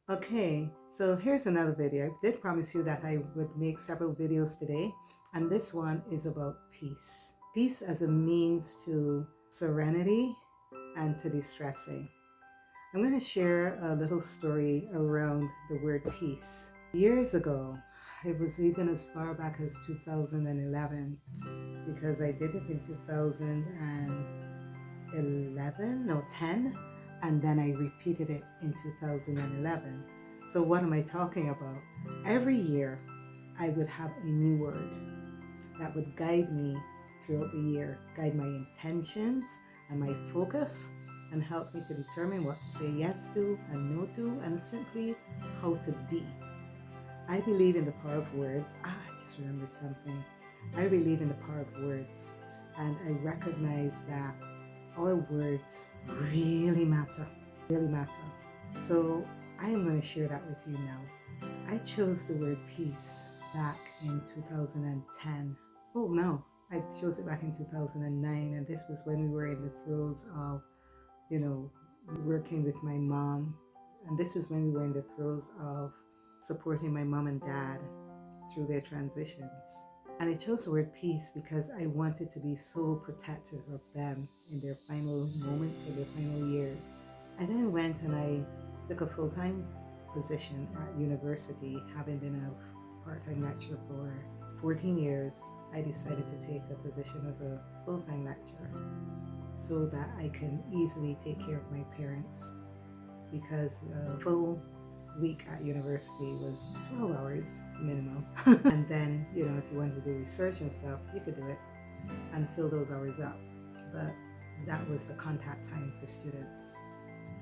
Okay, so here's another video. I did promise you that I would make several videos today, and this one is about peace. Peace as a means to serenity and to distressing. I'm going to share a little story around the word peace. Years ago, it was even as far back as 2011, because I did it in 2011, no, 10, and then I repeated it in 2011. So what am I talking about? Every year I would have a new word that would guide me throughout the year, guide my intentions and my focus, and helps me to determine what to say yes to and no to, and simply how to be. I believe in the power of words. I just remembered something. I believe in the power of words, and I recognize that our words really matter, really matter. So I am going to share that with you now. I chose the word peace back in 2010. Oh no, I chose it back in 2009, and this was when we were in the throes of, you know, working with my mom. And this is when we were in the throes of supporting my mom and dad through their transitions. And I chose the word peace because I wanted to be so protective of them in their final moments, in their final years. I then went and I took a full-time position at university. Having been a part-time lecturer for 14 years, I decided to take a position as a full-time lecturer so that I can easily take care of my parents, because a full week at university was 12 hours minimum. And then, if you wanted to do research and stuff, you could do it and fill those hours up. But that was the contact time for students.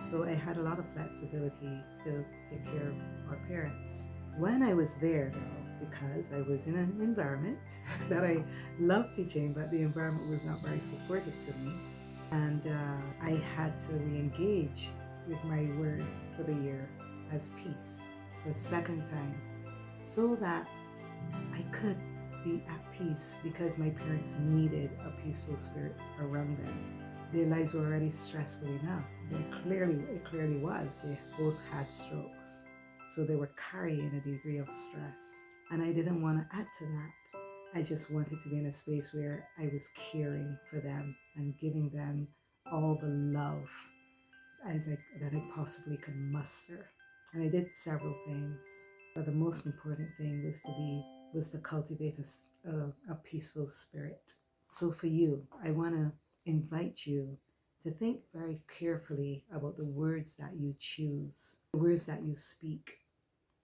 So I had a lot of flexibility to take care of our parents. When I was there, though, because I was in an environment that I loved teaching, but the environment was not very supportive to me, and I had to re-engage with my word for the year as peace for a second time, so that I could be at peace, because my parents needed a peaceful spirit around them. Their lives were already stressful enough. It clearly was. They both had strokes, so they were carrying a degree of stress. And I didn't want to add to that. I just wanted to be in a space where I was caring for them and giving them all the love that I possibly could muster. And I did several things, but the most important thing was to cultivate a peaceful spirit. So for you, I want to invite you to think very carefully about the words that you choose, the words that you speak,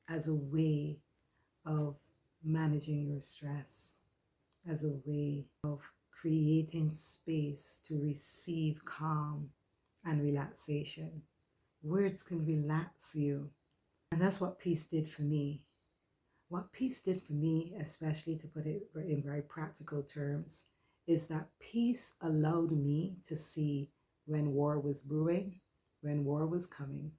as a way of managing your stress, as a way of creating space to receive calm and relaxation. Words can relax you. And that's what peace did for me. What peace did for me, especially to put it in very practical terms, is that peace allowed me to see when war was brewing, when war was coming.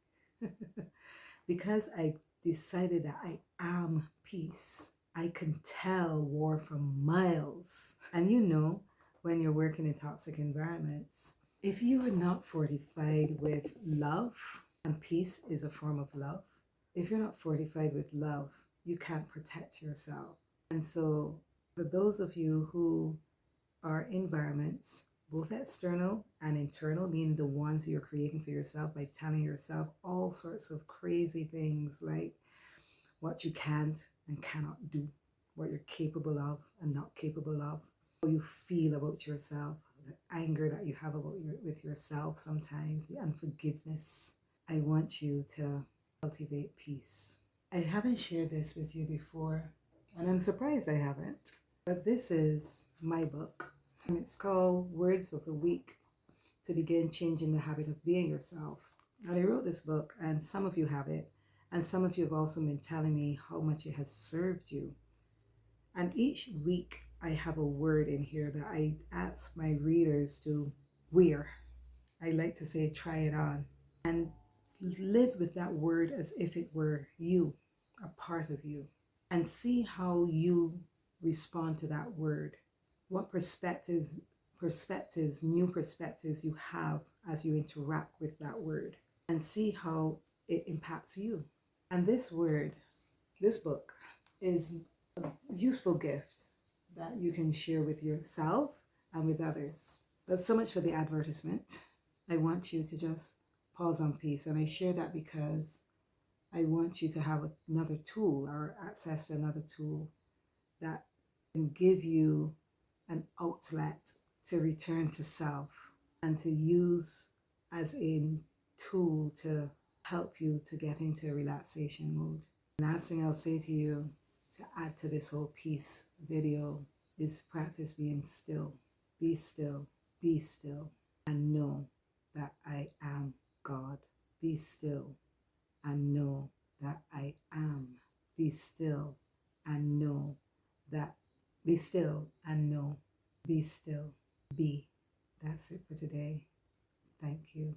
Because I decided that I am peace, I can tell war from miles. And when you're working in toxic environments, if you are not fortified with love, and peace is a form of love, if you're not fortified with love, you can't protect yourself. And so, for those of you who are environments, both external and internal, meaning the ones you're creating for yourself by telling yourself all sorts of crazy things like what you can't and cannot do, what you're capable of and not capable of, how you feel about yourself, the anger that you have with yourself sometimes, the unforgiveness. I want you to cultivate peace. I haven't shared this with you before, and I'm surprised I haven't, but this is my book, and it's called Words of the Week to Begin Changing the Habit of Being Yourself. And I wrote this book, and some of you have it, and some of you have also been telling me how much it has served you. And each week I have a word in here that I ask my readers to wear. I like to say try it on, and live with that word as if it were you, a part of you, and see how you respond to that word. What new perspectives you have as you interact with that word, and see how it impacts you. And this word, this book, is a useful gift that you can share with yourself and with others. But so much for the advertisement. I want you to just pause on peace. And I share that because I want you to have another tool or access to another tool that can give you an outlet to return to self and to use as a tool to help you to get into a relaxation mode. Last thing I'll say to you to add to this whole peace video is practice being still. Be still, be still, and know that I am God. Be still and know that I am. Be still and know that. Be still and know. Be still. Be. That's it for today. Thank you.